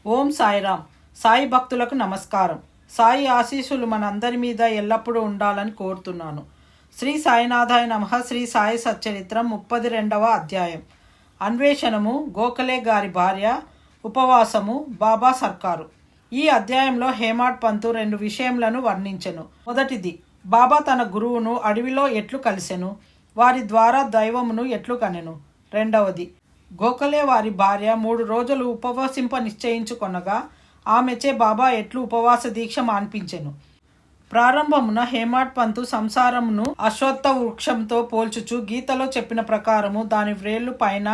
ఓం సాయిరామ్. సాయి భక్తులకు నమస్కారం. సాయి ఆశీస్సులు మనందరి మీద ఎల్లప్పుడూ ఉండాలని కోరుతున్నాను. శ్రీ సాయినాథాయ నమః. శ్రీ సాయి సచ్చరిత్రం 32వ అధ్యాయం. అన్వేషణము, గోఖలే గారి భార్య, ఉపవాసము, బాబా సర్కారు. ఈ అధ్యాయంలో హేమాడ్ పంతు రెండు విషయములను వర్ణించెను. మొదటిది, బాబా తన గురువును అడవిలో ఎట్లు కలిసెను, వారి ద్వారా దైవమును ఎట్లు కనెను. రెండవది, గోఖలే వారి భార్య 3 రోజులు ఉపవసింప నిశ్చయించుకొనగా ఆమెచే బాబా ఎట్లు ఉపవాస దీక్ష మాన్పించెను. ప్రారంభమున హేమాడ్ పంతు సంసారమును అశ్వత్థ వృక్షంతో పోల్చుచు గీతలో చెప్పిన ప్రకారము దాని వ్రేళ్లు పైన,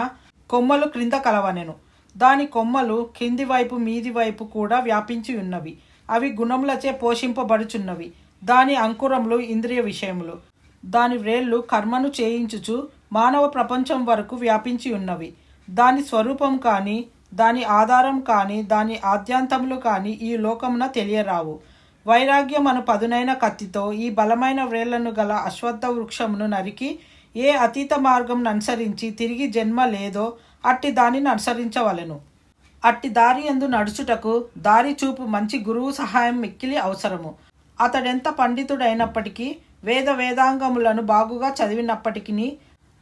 కొమ్మలు క్రింద కలవనెను. దాని కొమ్మలు కింది వైపు మీది వైపు కూడా వ్యాపించి ఉన్నవి. అవి గుణములచే పోషింపబడుచున్నవి. దాని అంకురములు ఇంద్రియ విషయములు. దాని వ్రేళ్లు కర్మను చేయించుచు మానవ ప్రపంచం వరకు వ్యాపించి ఉన్నవి. దాని స్వరూపం కానీ, దాని ఆధారం కానీ, దాని ఆద్యాంతములు కానీ ఈ లోకమున తెలియరావు. వైరాగ్యం అను పదునైన కత్తితో ఈ బలమైన వ్రేళ్లను గల అశ్వత్థ వృక్షమును నరికి ఏ అతీత మార్గం అనుసరించి తిరిగి జన్మ లేదో అట్టి దానిని అనుసరించవలెను. అట్టి దారి యందు నడుచుటకు దారి చూపు మంచి గురువు సహాయం మిక్కిలి అవసరము. అతడెంత పండితుడైనప్పటికీ, వేదాంగములను బాగుగా చదివినప్పటికీ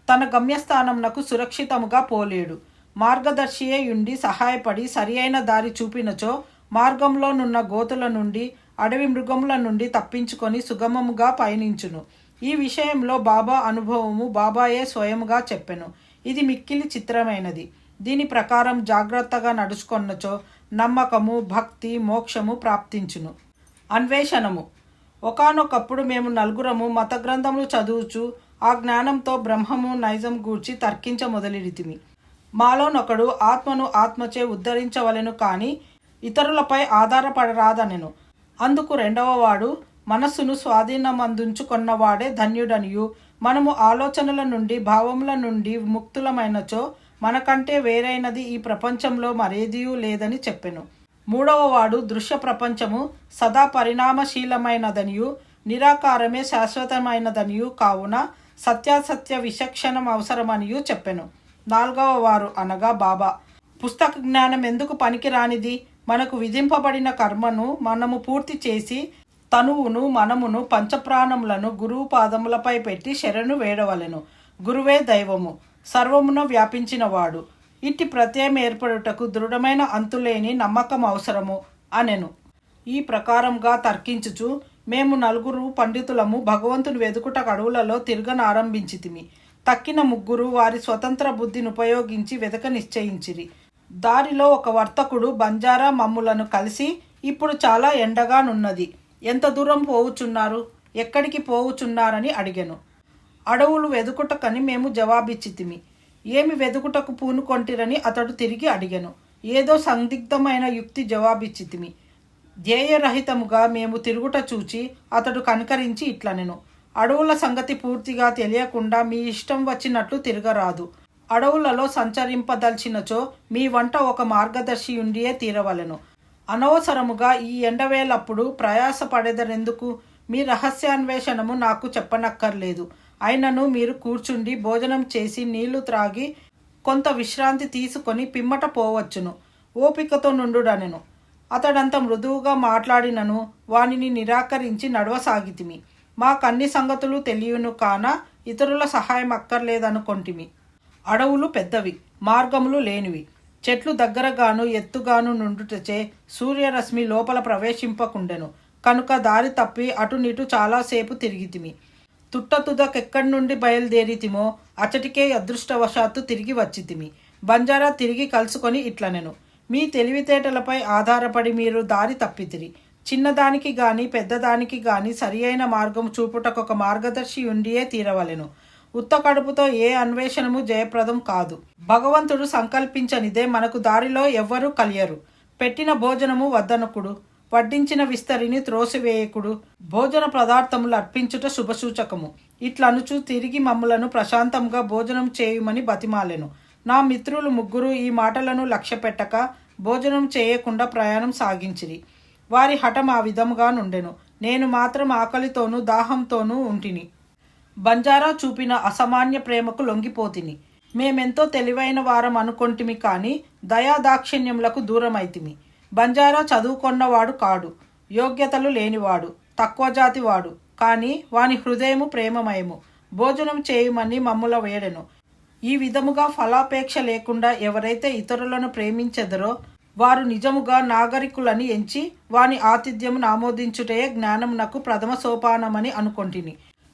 తన గమ్యస్థానమునకు సురక్షితముగా పోలేడు. మార్గదర్శియే యుండి సహాయపడి సరి అయిన దారి చూపినచో మార్గంలోనున్న గోతుల నుండి, అడవి మృగముల నుండి తప్పించుకొని సుగమముగా పయనించును. ఈ విషయంలో బాబా అనుభవము బాబాయే స్వయముగా చెప్పెను. ఇది మిక్కిలి చిత్రమైనది. దీని ప్రకారం జాగ్రత్తగా నడుచుకొన్నచో నమ్మకము, భక్తి, మోక్షము ప్రాప్తించును. అన్వేషణము. ఒకానొకప్పుడు మేము నలుగురము మత గ్రంథములు చదువుచు ఆ జ్ఞానంతో బ్రహ్మము నైజం గూర్చి తర్కించ మొదలెడితిమి. మాలోనొకడు ఆత్మను ఆత్మచే ఉద్ధరించవలెను కానీ ఇతరులపై ఆధారపడరాదనెను. అందుకు రెండవవాడు, మనస్సును స్వాధీనమందుంచుకొన్నవాడే ధన్యుడనియు, మనము ఆలోచనల నుండి, భావముల నుండి ముక్తులమైనచో మనకంటే వేరైనది ఈ ప్రపంచంలో మరేదియూ లేదని చెప్పెను. మూడవవాడు, దృశ్య ప్రపంచము సదా పరిణామశీలమైనదనియు, నిరాకారమే శాశ్వతమైనదనియు కావున సత్యాసత్య విచక్షణం అవసరమనియు చెప్పెను. నాలుగవ వారు అనగా బాబా, పుస్తక జ్ఞానం ఎందుకు పనికిరానిది? మనకు విధింపబడిన కర్మను మనము పూర్తి చేసి తనువును, మనమును, పంచప్రాణములను గురువు పాదములపై పెట్టి శరణు వేడవలెను. గురువే దైవము, సర్వమున వ్యాపించినవాడు. ఇట్టి ప్రత్యయం ఏర్పడుటకు దృఢమైన అంతులేని నమ్మకం అవసరము అనెను. ఈ ప్రకారంగా తర్కించుచు మేము నలుగురు పండితులము భగవంతుని వెదుకుట అడవులలో తిరగనారంభించితిమి. తక్కిన ముగ్గురు వారి స్వతంత్ర బుద్ధిని ఉపయోగించి వెదక నిశ్చయించిరి. దారిలో ఒక వర్తకుడు బంజారా మమ్ములను కలిసి, ఇప్పుడు చాలా ఎండగానున్నది, ఎంత దూరం పోవుచున్నారు, ఎక్కడికి పోవుచున్నారని అడిగెను. అడవులు వెదుకుటకని మేము జవాబిచ్చితిమి. ఏమి వెదుకుటకు పూనుకొంటిరని అతడు తిరిగి అడిగెను. ఏదో సందిగ్ధమైన యుక్తి జవాబిచ్చితిమి. ధ్యేయరహితముగా మేము తిరుగుట చూచి అతడు కనికరించి ఇట్లనెను. అడవుల సంగతి పూర్తిగా తెలియకుండా మీ ఇష్టం వచ్చినట్లు తిరగరాదు. అడవులలో సంచరింపదల్చినచో మీ వంట ఒక మార్గదర్శి ఉండియే తీరవలెను. అనవసరముగా ఈ ఎండవేలప్పుడు ప్రయాసపడెదరెందుకు? మీ రహస్యాన్వేషణము నాకు చెప్పనక్కర్లేదు. అయినను మీరు కూర్చుండి భోజనం చేసి నీళ్లు త్రాగి కొంత విశ్రాంతి తీసుకొని పిమ్మట పోవచ్చును. ఓపికతో నుండుడనెను. అతడంత మృదువుగా మాట్లాడినను వానిని నిరాకరించి నడవసాగితిమి. మాకన్ని సంగతులు తెలియను కాన ఇతరుల సహాయం అక్కర్లేదనుకొంటిమి. అడవులు పెద్దవి, మార్గములు లేనివి. చెట్లు దగ్గరగాను ఎత్తుగాను నుండుటచే సూర్యరశ్మి లోపల ప్రవేశింపకుండెను. కనుక దారి తప్పి అటునిటు చాలాసేపు తిరిగితిమి. తుట్టతుదకెక్కడి నుండి బయలుదేరితిమో అచటికే అదృష్టవశాత్తు తిరిగి వచ్చితిమి. బంజారా తిరిగి కలుసుకొని ఇట్లనెను. మీ తెలివితేటలపై ఆధారపడి మీరు దారి తప్పితిరి. చిన్నదానికి గాని పెద్దదానికి గాని సరి అయిన మార్గం చూపుటకొక మార్గదర్శి ఉండియే తీరవలెను. ఉత్త కడుపుతో ఏ అన్వేషణము జయప్రదం కాదు. భగవంతుడు సంకల్పించనిదే మనకు దారిలో ఎవ్వరూ కలియరు. పెట్టిన భోజనము వద్దనకుడు, వడ్డించిన విస్తరిని త్రోసివేయకుడు, భోజన పదార్థములు అర్పించుట శుభసూచకము. ఇట్లనుచు తిరిగి మమ్ములను ప్రశాంతంగా భోజనం చేయుమని బతిమాలెను. నా మిత్రులు ముగ్గురు ఈ మాటలను లక్ష్యపెట్టక భోజనం చేయకుండా ప్రయాణం సాగించిరి. వారి హఠం ఆ విధముగా నుండెను. నేను మాత్రం ఆకలితోనూ దాహంతోనూ ఉంటిని. బంజారా చూపిన అసామాన్య ప్రేమకు లొంగిపోతిని. మేమెంతో తెలివైన వారం అనుకొంటిమి కానీ దయాదాక్షిణ్యములకు దూరమైతిమి. బంజారా చదువుకొన్నవాడు కాడు, యోగ్యతలు లేనివాడు, తక్కువ జాతివాడు, కానీ వాని హృదయము ప్రేమమయము. భోజనం చేయమని మమ్ముల వేడెను. ఈ విధముగా ఫలాపేక్ష లేకుండా ఎవరైతే ఇతరులను ప్రేమించెదరో వారు నిజముగా నాగరికులని ఎంచి వాని ఆతిథ్యమును ఆమోదించుటయే జ్ఞానమునకు ప్రథమ సోపానమని అనుకొంటిని.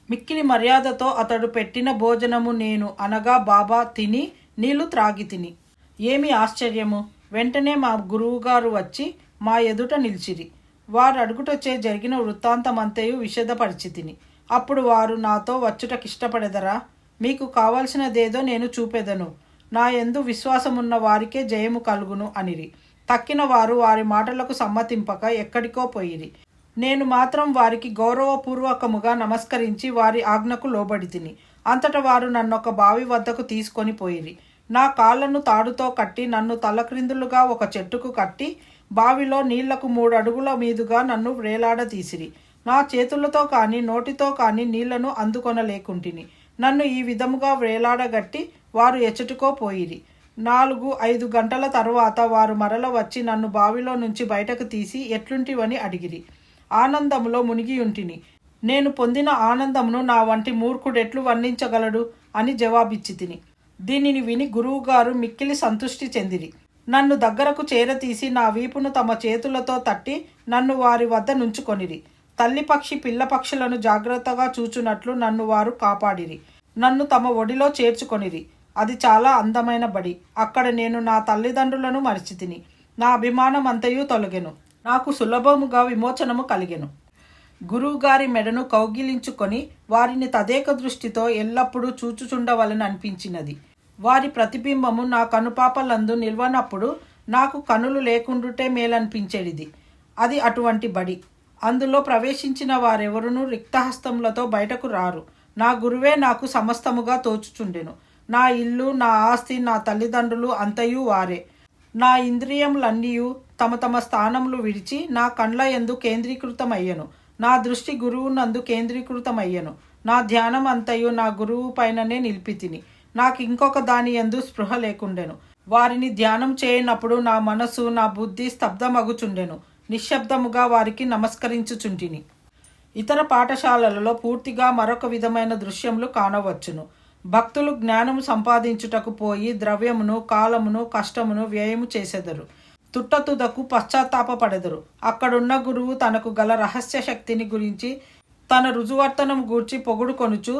మిక్కిలి మర్యాదతో అతడు పెట్టిన భోజనము నేను అనగా బాబా తిని నీళ్లు త్రాగి తిని. ఏమి ఆశ్చర్యము! వెంటనే మా గురువుగారు వచ్చి మా ఎదుట నిలిచిరి. వారు అడుగుటొచ్చే జరిగిన వృత్తాంతమంతయు విషదపరిచితిని. అప్పుడు వారు నాతో వచ్చుటకిష్టపడెదరా? మీకు కావలసినదేదో నేను చూపెదను. నా యందు విశ్వాసమున్న వారికే జయము కలుగును అనిరి. తక్కిన వారు వారి మాటలకు సమ్మతింపక ఎక్కడికో పోయిరి. నేను మాత్రం వారికి గౌరవపూర్వకముగా నమస్కరించి వారి ఆజ్ఞకు లోబడి తిని. అంతటా వారు నన్నొక బావి వద్దకు తీసుకొని పోయిరి. నా కాళ్లను తాడుతో కట్టి నన్ను తలక్రిందులుగా ఒక చెట్టుకు కట్టి బావిలో నీళ్లకు 3 అడుగుల మీదుగా నన్ను వ్రేలాడదీసిరి. నా చేతులతో కానీ నోటితో కానీ నీళ్లను అందుకొనలేకుంటిని. నన్ను ఈ విధముగా వ్రేలాడగట్టి వారు ఎచ్చటికో పోయిరి. 4-5 గంటల తరువాత వారు మరల వచ్చి నన్ను బావిలో నుంచి బయటకు తీసి ఎట్లుంటివని అడిగిరి. ఆనందములో మునిగియుంటిని. నేను పొందిన ఆనందమును నా వంటి మూర్ఖుడెట్లు వర్ణించగలడు అని జవాబిచ్చి తిని. దీనిని విని గురువుగారు మిక్కిలి సంతృష్టి చెందిరి. నన్ను దగ్గరకు చేరతీసి నా వీపును తమ చేతులతో తట్టి నన్ను వారి వద్ద నుంచుకొనిరి. తల్లి పక్షి పిల్ల పక్షులను జాగ్రత్తగా చూచునట్లు నన్ను వారు కాపాడిరి. నన్ను తమ ఒడిలో చేర్చుకొనిరి. అది చాలా అందమైన బడి. అక్కడ నేను నా తల్లిదండ్రులను మరిచితిని. నా అభిమానం అంతయు తొలగెను. నాకు సులభముగా విమోచనము కలిగెను. గురువుగారి మెడను కౌగిలించుకొని వారిని తదేక దృష్టితో ఎల్లప్పుడూ చూచుచుండవలని అనిపించినది. వారి ప్రతిబింబము నా కనుపాపలందు నిల్వనప్పుడు నాకు కనులు లేకుండుటే మేలనిపించేది. అది అటువంటి బడి. అందులో ప్రవేశించిన వారెవరునూ రిక్తహస్తములతో బయటకు రారు. నా గురువే నాకు సమస్తముగా తోచుచుండెను. నా ఇల్లు, నా ఆస్తి, నా తల్లిదండ్రులు అంతయు వారే. నా ఇంద్రియములన్నీయు తమ తమ స్థానములు విడిచి నా కండ్ల యందు కేంద్రీకృతమయ్యను. నా దృష్టి గురువునందు కేంద్రీకృతమయ్యను. నా ధ్యానం అంతయు నా గురువు పైననే నిలిపితిని. నాకు ఇంకొక దాని యందు స్పృహ లేకుండెను. వారిని ధ్యానం చేయనప్పుడు నా మనసు, నా బుద్ధి స్తబ్దమగుచుండెను. నిశ్శబ్దముగా వారికి నమస్కరించుచుంటిని. ఇతర పాఠశాలలలో పూర్తిగా మరొక విధమైన దృశ్యములు కానవచ్చును. భక్తులు జ్ఞానము సంపాదించుటకు పోయి ద్రవ్యమును, కాలమును, కష్టమును వ్యయము చేసెదరు. తుట్టతుదకు పశ్చాత్తాపపడెదరు. అక్కడున్న గురువు తనకు గల రహస్య శక్తిని గురించి తన రుజువర్తనం గూర్చి పొగుడుకొనుచు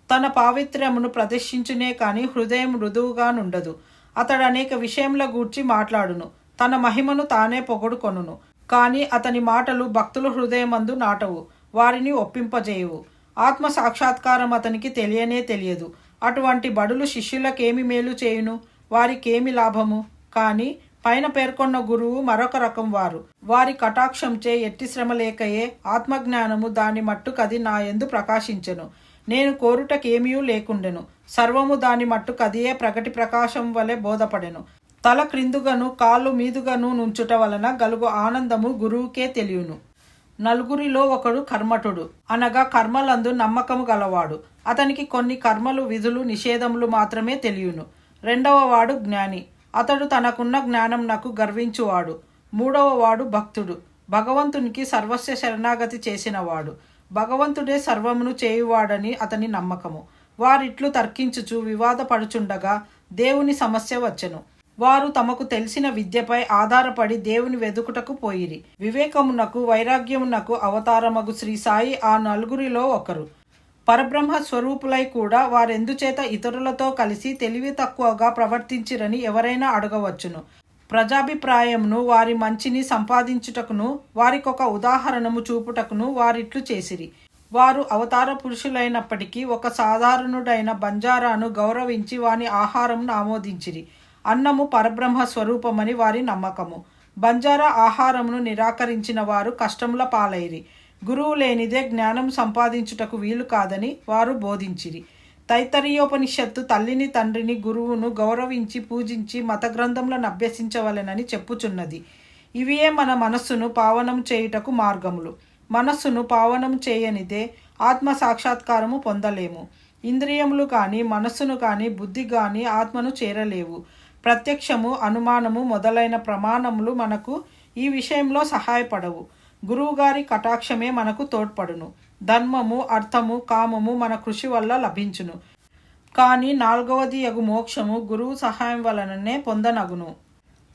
తన పావిత్ర్యమును ప్రదర్శించునే కాని హృదయం మృదువుగా నుండదు. అతడు అనేక విషయముల గూర్చి మాట్లాడును. తన మహిమను తానే పొగుడుకొనును. కానీ అతని మాటలు భక్తుల హృదయమందు నాటవు. వారిని ఒప్పింపజేయవు. ఆత్మ సాక్షాత్కారం అతనికి తెలియనే తెలియదు. అటువంటి బడులు శిష్యులకేమి మేలు చేయును? వారికేమి లాభము? కానీ పైన పేర్కొన్న గురువు మరొక రకం వారు. వారి కటాక్షంచే ఎట్టి శ్రమ లేకయే ఆత్మజ్ఞానము దాని మట్టుకది నా యందు ప్రకాశించెను. నేను కోరుటకేమీ లేకుండెను. సర్వము దాని మట్టుకదియే ప్రగటి ప్రకాశం వలె బోధపడెను. తల క్రిందుగను కాళ్ళు మీదుగను నుంచుట వలన గలుగు ఆనందము గురువుకే తెలియను. నలుగురిలో ఒకడు కర్మఠుడు, అనగా కర్మలందు నమ్మకము గలవాడు. అతనికి కొన్ని కర్మలు, విధులు, నిషేధములు మాత్రమే తెలియను. రెండవ వాడు జ్ఞాని. అతడు తనకున్న జ్ఞానంనకు గర్వించువాడు. మూడవ వాడు భక్తుడు. భగవంతునికి సర్వస్వ శరణాగతి చేసినవాడు. భగవంతుడే సర్వమును చేయువాడని అతని నమ్మకము. వారిట్లు తర్కించుచు వివాదపడుచుండగా దేవుని సమస్య వచ్చెను. వారు తమకు తెలిసిన విద్యపై ఆధారపడి దేవుని వెదుకుటకు పోయిరి. వివేకమునకు, వైరాగ్యమునకు అవతారమగు శ్రీ సాయి ఆ నలుగురిలో ఒకరు. పరబ్రహ్మ స్వరూపులై కూడా వారెందుచేత ఇతరులతో కలిసి తెలివి తక్కువగా ప్రవర్తించిరని ఎవరైనా అడగవచ్చును. ప్రజాభిప్రాయమును, వారి మంచిని సంపాదించుటకును, వారికొక ఉదాహరణము చూపుటకును వారిట్లు చేసిరి. వారు అవతార పురుషులైనప్పటికీ ఒక సాధారణుడైన బంజారాను గౌరవించి వాని ఆహారమును ఆమోదించిరి. అన్నము పరబ్రహ్మ స్వరూపమని వారి నమ్మకము. బంజారా ఆహారమును నిరాకరించిన వారు కష్టముల పాలైరి. గురువు లేనిదే జ్ఞానం సంపాదించుటకు వీలు కాదని వారు బోధించిరి. తైత్తరీయోపనిషత్తు తల్లిని, తండ్రిని, గురువును గౌరవించి పూజించి మత గ్రంథములను అభ్యసించవలెనని చెప్పుచున్నది. ఇవియే మన మనస్సును పావనం చేయుటకు మార్గములు. మనస్సును పావనం చేయనిదే ఆత్మ సాక్షాత్కారము పొందలేము. ఇంద్రియములు కానీ, మనస్సును కానీ, బుద్ధి కానీ ఆత్మను చేరలేవు. ప్రత్యక్షము, అనుమానము మొదలైన ప్రమాణములు మనకు ఈ విషయంలో సహాయపడవు. గురువుగారి కటాక్షమే మనకు తోడ్పడును. ధర్మము, అర్థము, కామము మన కృషి వల్ల లభించును. కానీ 4వది యగు మోక్షము గురువు సహాయం వలననే పొందనగును.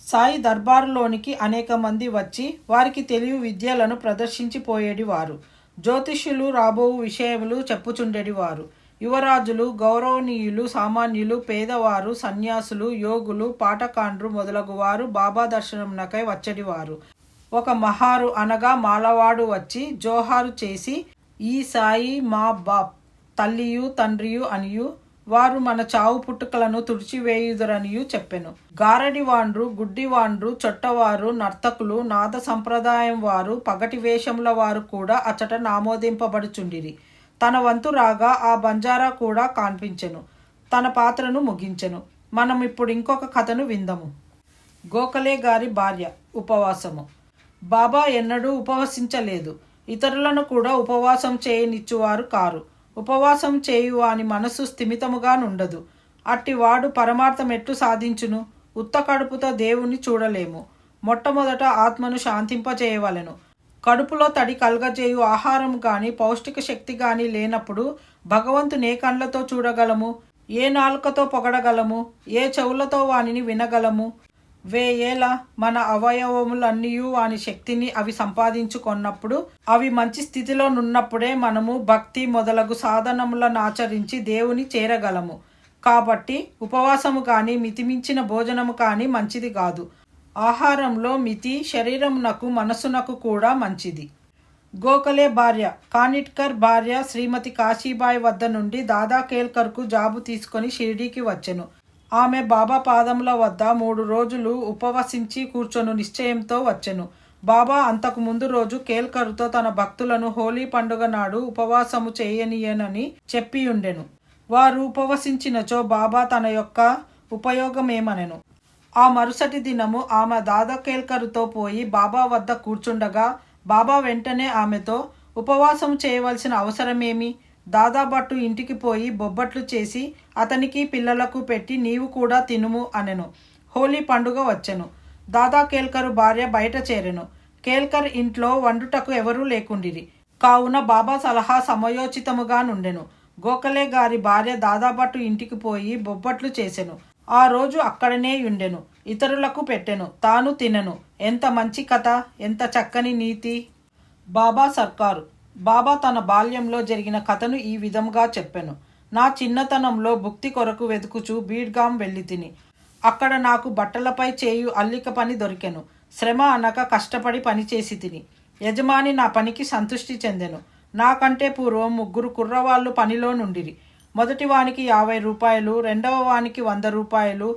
సాయి దర్బారులోనికి అనేక మంది వచ్చి వారికి తెలివి విద్యలను ప్రదర్శించిపోయేడివారు. జ్యోతిష్యులు రాబోవు విషయములు చెప్పుచుండెడివారు. యువరాజులు, గౌరవనీయులు, సామాన్యులు, పేదవారు, సన్యాసులు, యోగులు, పాటకాండ్రు మొదలగువారు బాబా దర్శనమునకై వచ్చేడివారు. ఒక మహారు అనగా మాలవాడు వచ్చి జోహారు చేసి, ఈ సాయి మా బాప్ తల్లియు తండ్రియు అనియు వారు మన చావు పుట్టుకలను తుడిచివేయుదురనియు చెప్పెను. గారడివాండ్రు, గుడ్డివాండ్రు, చొట్టవారు, నర్తకులు, నాద సంప్రదాయం వారు, పగటి వేషముల వారు కూడా అచట నామోదింపబడుచుండిరి. తన వంతు రాగా ఆ బంజారా కూడా కాన్పించెను. తన పాత్రను ముగించెను. మనం ఇప్పుడు ఇంకొక కథను విందము. గోఖలే గారి భార్య ఉపవాసము. బాబా ఎన్నడూ ఉపవసించలేదు. ఇతరులను కూడా ఉపవాసం చేయనిచ్చువారు కారు. ఉపవాసం చేయువాని మనసు స్థిమితముగా నుండదు. అట్టివాడు పరమార్థం ఎట్లు సాధించును? ఉత్త కడుపుతో దేవుని చూడలేము. మొట్టమొదట ఆత్మను శాంతింపచేయవలెను. కడుపులో తడి కలగజేయు ఆహారం కానీ పౌష్టిక శక్తి కానీ లేనప్పుడు భగవంతుని ఏ కళ్ళతో చూడగలము? ఏ నాలుకతో పొగడగలము? ఏ చెవులతో వానిని వినగలము? వేయేల మన అవయవములన్నీ వాని శక్తిని అవి సంపాదించుకున్నప్పుడు, అవి మంచి స్థితిలో నున్నప్పుడే మనము భక్తి మొదలగు సాధనములను ఆచరించి దేవుని చేరగలము. కాబట్టి ఉపవాసము కానీ మితిమించిన భోజనము కానీ మంచిది కాదు. ఆహారంలో మితి శరీరమునకు మనస్సునకు కూడా మంచిది. గోఖలే భార్య కానిట్కర్ భార్య శ్రీమతి కాశీబాయి వద్ద నుండి దాదా కేల్కర్కు జాబు తీసుకొని షిరిడీకి వచ్చెను. ఆమె బాబా పాదముల వద్ద 3 రోజులు ఉపవసించి కూర్చొని నిశ్చయంతో వచ్చెను. బాబా అంతకు ముందు రోజు కేల్కరుతో తన భక్తులను హోలీ పండుగ నాడు ఉపవాసము చేయనీయనని చెప్పియుండెను. వారు ఉపవసించినచో బాబా తన యొక్క ఉపయోగమేమనెను. ఆ మరుసటి దినము ఆమె దాదా కేల్కరుతో పోయి బాబా వద్ద కూర్చుండగా బాబా వెంటనే ఆమెతో, ఉపవాసం చేయవలసిన అవసరమేమి? దాదాభట్టు ఇంటికి పోయి బొబ్బట్లు చేసి అతనికి పిల్లలకు పెట్టి నీవు కూడా తినుము అనెను. హోలీ పండుగ వచ్చెను. దాదా కేల్కరు భార్య బయట చేరెను. కేల్కర్ ఇంట్లో వండుటకు ఎవరూ లేకుండిరి. కావున బాబా సలహా సమయోచితముగా నుండెను. గోఖలే గారి భార్య దాదాభట్టు ఇంటికి పోయి బొబ్బట్లు చేసెను. ఆ రోజు అక్కడనే ఉండెను. ఇతరులకు పెట్టెను, తాను తినెను. ఎంత మంచి కథ, ఎంత చక్కని నీతి! బాబా సర్కారు. బాబా తన బాల్యంలో జరిగిన కథను ఈ విధముగా చెప్పెను. నా చిన్నతనంలో భుక్తి కొరకు వెతుకుచూ బీడ్గాం వెళ్ళి తిని. అక్కడ నాకు బట్టలపై చేయు అల్లిక పని దొరికెను. శ్రమ అనక కష్టపడి పనిచేసి తిని. యజమాని నా పనికి సంతృష్టి చెందెను. నాకంటే పూర్వం 3 కుర్రవాళ్ళు పనిలో నుండిరి. మొదటి వానికి 50 రూపాయలు, రెండవ వానికి 100 రూపాయలు,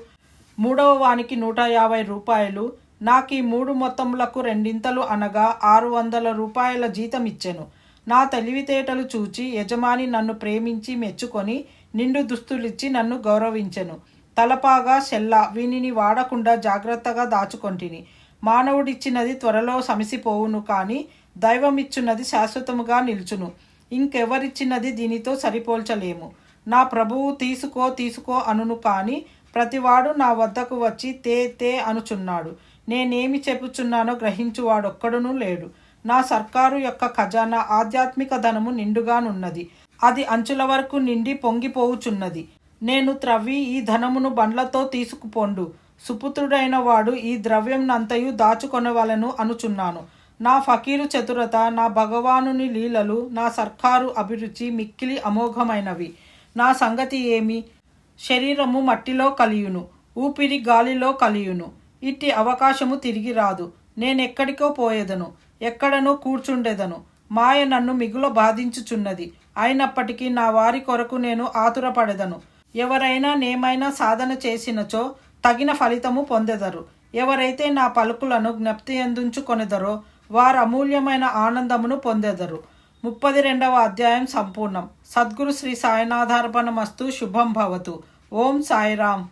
మూడవ వానికి 150 రూపాయలు. నాకు ఈ 3 మొత్తములకు రెండింతలు అనగా 600 రూపాయల జీతం ఇచ్చెను. నా తెలివితేటలు చూచి యజమాని నన్ను ప్రేమించి మెచ్చుకొని నిండు దుస్తులిచ్చి నన్ను గౌరవించెను. తలపాగా, సెల్ల వీనిని వాడకుండా జాగ్రత్తగా దాచుకొంటిని. మానవుడిచ్చినది త్వరలో సమసిపోవును, కానీ దైవమిచ్చున్నది శాశ్వతముగా నిల్చును. ఇంకెవరిచ్చినది దీనితో సరిపోల్చలేము. నా ప్రభువు తీసుకో తీసుకో అనును, కానీ ప్రతివాడు నా వద్దకు వచ్చి తే తే అనుచున్నాడు. నేనేమి చెప్పుచున్నానో గ్రహించువాడొక్కడునూ లేడు. నా సర్కారు యొక్క ఖజానా ఆధ్యాత్మిక ధనము నిండుగానున్నది. అది అంచుల వరకు నిండి పొంగిపోవుచున్నది. నేను త్రవ్వి ఈ ధనమును బండ్లతో తీసుకుపోండు. సుపుత్రుడైన వాడు ఈ ద్రవ్యంనంతయు దాచుకొనవలెను అనుచున్నాను. నా ఫకీరు చతురత, నా భగవానుని లీలలు, నా సర్కారు అభిరుచి మిక్కిలి అమోఘమైనవి. నా సంగతి ఏమి? శరీరము మట్టిలో కలియును, ఊపిరి గాలిలో కలియును. ఇట్టి అవకాశము తిరిగి రాదు. నేనెక్కడికో పోయేదను, ఎక్కడనో కూర్చుండెదను. మాయ నన్ను మిగుల బాధించుచున్నది. అయినప్పటికీ నా వారి కొరకు నేను ఆతురపడెదను. ఎవరైనా నేమైనా సాధన చేసినచో తగిన ఫలితము పొందెదరు. ఎవరైతే నా పలుకులను జ్ఞప్తి ఎందుంచుకొనెదరో వారు అమూల్యమైన ఆనందమును పొందెదరు. 32వ అధ్యాయం సంపూర్ణం. సద్గురు శ్రీ సాయినాథార్పణమస్తు. శుభం భవతు. ఓం సాయిరామ్.